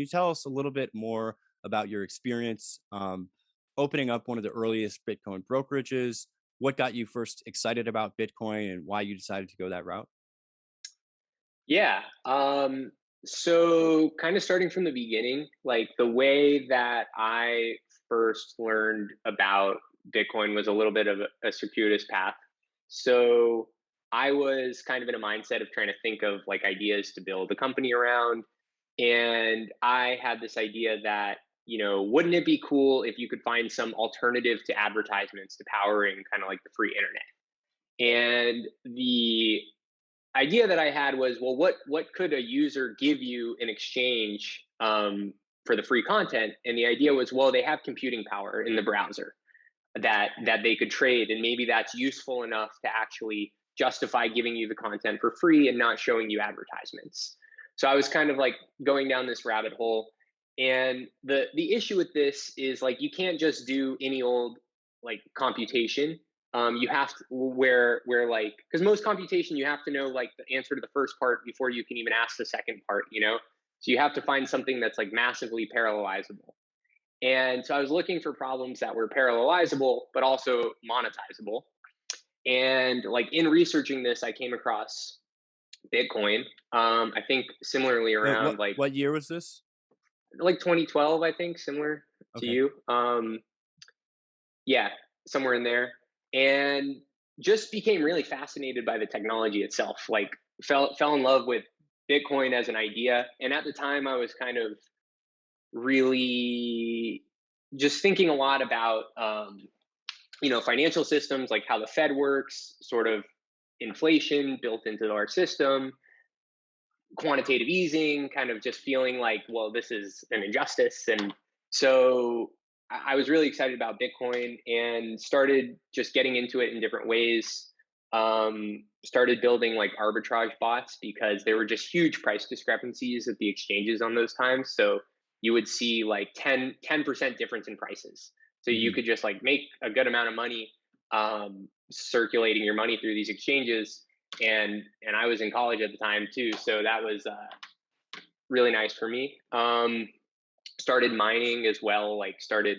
you tell us a little bit more about your experience opening up one of the earliest Bitcoin brokerages? What got you first excited about Bitcoin and why you decided to go that route? Yeah. So kind of starting from the beginning, like the way that I first learned about Bitcoin was a little bit of a circuitous path. So I was kind of in a mindset of trying to think of like ideas to build a company around. And I had this idea that, wouldn't it be cool if you could find some alternative to advertisements to powering kind of like the free internet? And the idea that I had was, well, what could a user give you in exchange for the free content? And the idea was, well, they have computing power in the browser that they could trade, and maybe that's useful enough to actually justify giving you the content for free and not showing you advertisements. So I was kind of like going down this rabbit hole. And the issue with this is like you can't just do any old like computation. You have to where like because most computation you have to know like the answer to the first part before you can even ask the second part. So you have to find something that's like massively parallelizable. And so I was looking for problems that were parallelizable but also monetizable. And like in researching this, I came across Bitcoin. I think similarly Wait, around what year was this? like 2012, I think, similar to Okay. you. Yeah, somewhere in there. And just became really fascinated by the technology itself. Like fell in love with Bitcoin as an idea. And at the time I was kind of really just thinking a lot about financial systems, like how the Fed works, sort of inflation built into our system, quantitative easing, kind of just feeling like, well, this is an injustice. And so I was really excited about Bitcoin and started just getting into it in different ways. Started building like arbitrage bots because there were just huge price discrepancies at the exchanges on those times. So you would see like 10% difference in prices. So you Hmm. could just like make a good amount of money circulating your money through these exchanges. And I was in college at the time too, so that was really nice for me. Started mining as well, like started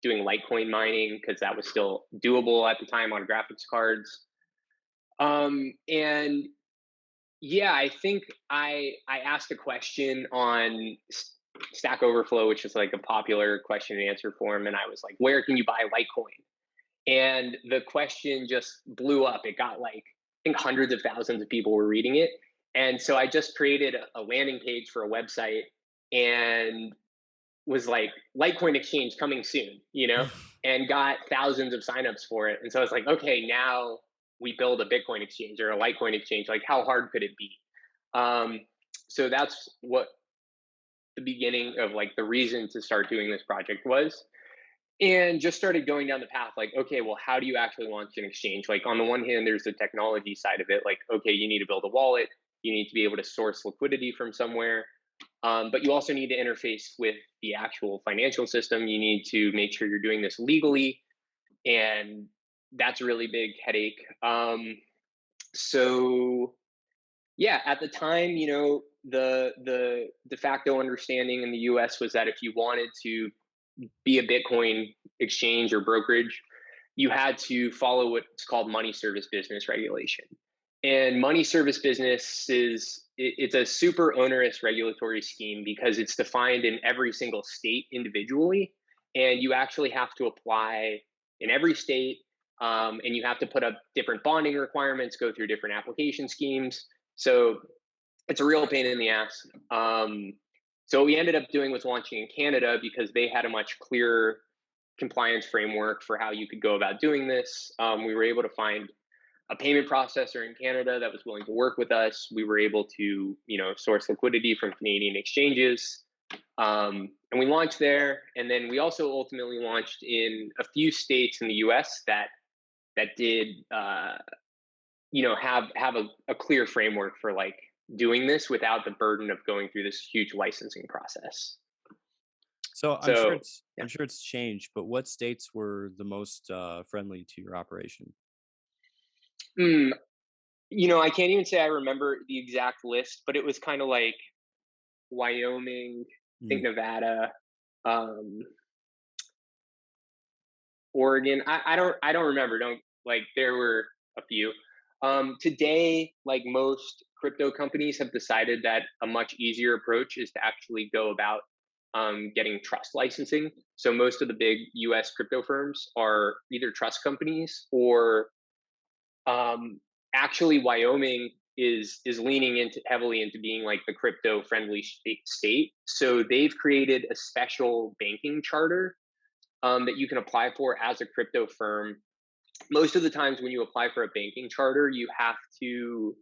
doing Litecoin mining because that was still doable at the time on graphics cards. And yeah, I think I asked a question on Stack Overflow, which is like a popular question and answer forum, and I was like, "Where can you buy Litecoin?" And the question just blew up. It got like, I think hundreds of thousands of people were reading it. And so I just created a landing page for a website and was like, Litecoin exchange coming soon, and got thousands of signups for it. And so I was like, okay, now we build a Bitcoin exchange or a Litecoin exchange. Like, how hard could it be? Um, so that's what the beginning of like the reason to start doing this project was, and just started going down the path like, okay, well, how do you actually launch an exchange? Like, on the one hand, there's the technology side of it, like, okay, you need to build a wallet, you need to be able to source liquidity from somewhere, but you also need to interface with the actual financial system. You need to make sure you're doing this legally, and that's a really big headache. So yeah, at the time, the de facto understanding in the US was that if you wanted to be a Bitcoin exchange or brokerage, you had to follow what's called money service business regulation. And money service business it's a super onerous regulatory scheme because it's defined in every single state individually, and you actually have to apply in every state, and you have to put up different bonding requirements, go through different application schemes. So it's a real pain in the ass. So what we ended up doing was launching in Canada because they had a much clearer compliance framework for how you could go about doing this. We were able to find a payment processor in Canada that was willing to work with us. We were able to, source liquidity from Canadian exchanges, and we launched there. And then we also ultimately launched in a few states in the U.S. that did, have a clear framework for like doing this without the burden of going through this huge licensing process. So So yeah. I'm sure it's changed, but what states were the most friendly to your operation? Hmm. I can't even say I remember the exact list, but it was kind of like Wyoming. think Mhm. Nevada, um, Oregon. I don't remember. Don't like there were a few. Today, like most crypto companies have decided that a much easier approach is to actually go about getting trust licensing. So most of the big U.S. crypto firms are either trust companies or um, actually Wyoming is leaning into heavily into being like the crypto friendly state. So they've created a special banking charter that you can apply for as a crypto firm. Most of the times when you apply for a banking charter, you have to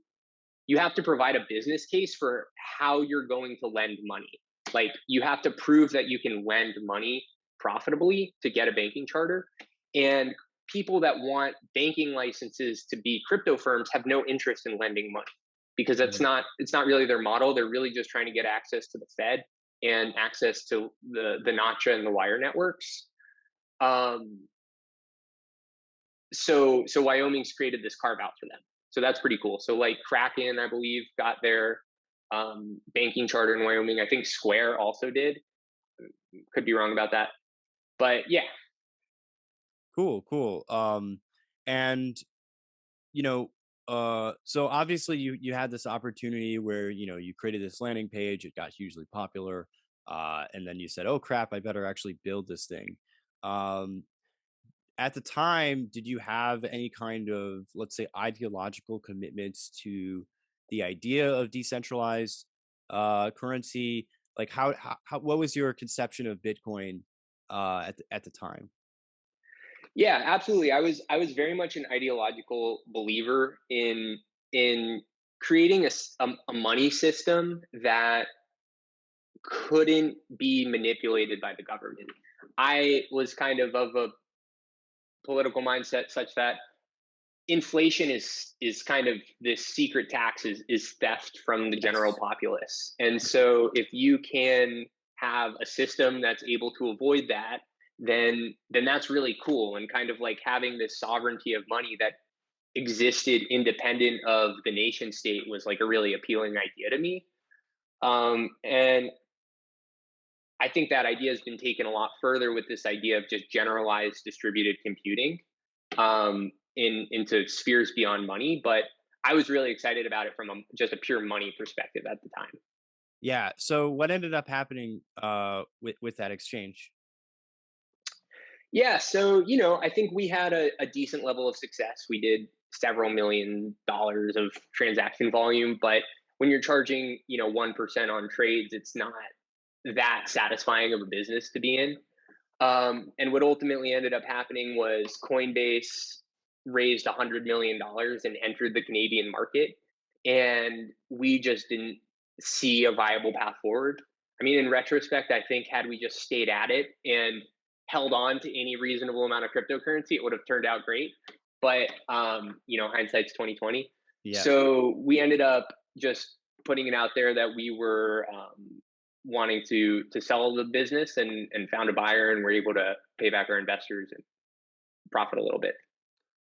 provide a business case for how you're going to lend money. Like you have to prove that you can lend money profitably to get a banking charter. And people that want banking licenses to be crypto firms have no interest in lending money because Mhm. it's not really their model. They're really just trying to get access to the Fed and access to the Nacha and the wire networks. Um, so Wyoming's created this carve out for them. So that's pretty cool. So like Kraken, I believe, got their banking charter in Wyoming. I think Square also did. Could be wrong about that, but yeah, Cool, cool. And you know, so obviously you had this opportunity where you created this landing page, it got hugely popular, and then you said, "Oh crap, I better actually build this thing." Um, at the time, did you have any kind of, let's say, ideological commitments to the idea of decentralized currency? Like, what was your conception of Bitcoin at the time? yeah, absolutely. I was very much an ideological believer in creating a money system that couldn't be manipulated by the government. I was kind of a political mindset such that inflation is kind of this secret tax is theft from the general Yes. populace. And so if you can have a system that's able to avoid that, then that's really cool. And kind of like having this sovereignty of money that existed independent of the nation state was like a really appealing idea to me. And I think that idea has been taken a lot further with this idea of just generalized distributed computing into spheres beyond money. But I was really excited about it from just a pure money perspective at the time. Yeah. So what ended up happening with that exchange? Yeah, so I think we had a decent level of success. We did several $1 million of transaction volume, but when you're charging 1% on trades, it's not that satisfying of a business to be in. And what ultimately ended up happening was Coinbase raised $100 million and entered the Canadian market. And we just didn't see a viable path forward. I mean, in retrospect, I think had we just stayed at it and held on to any reasonable amount of cryptocurrency, it would have turned out great. But hindsight's 2020. Yeah. So we ended up just putting it out there that we were wanting to sell the business and found a buyer and were able to pay back our investors and profit a little bit.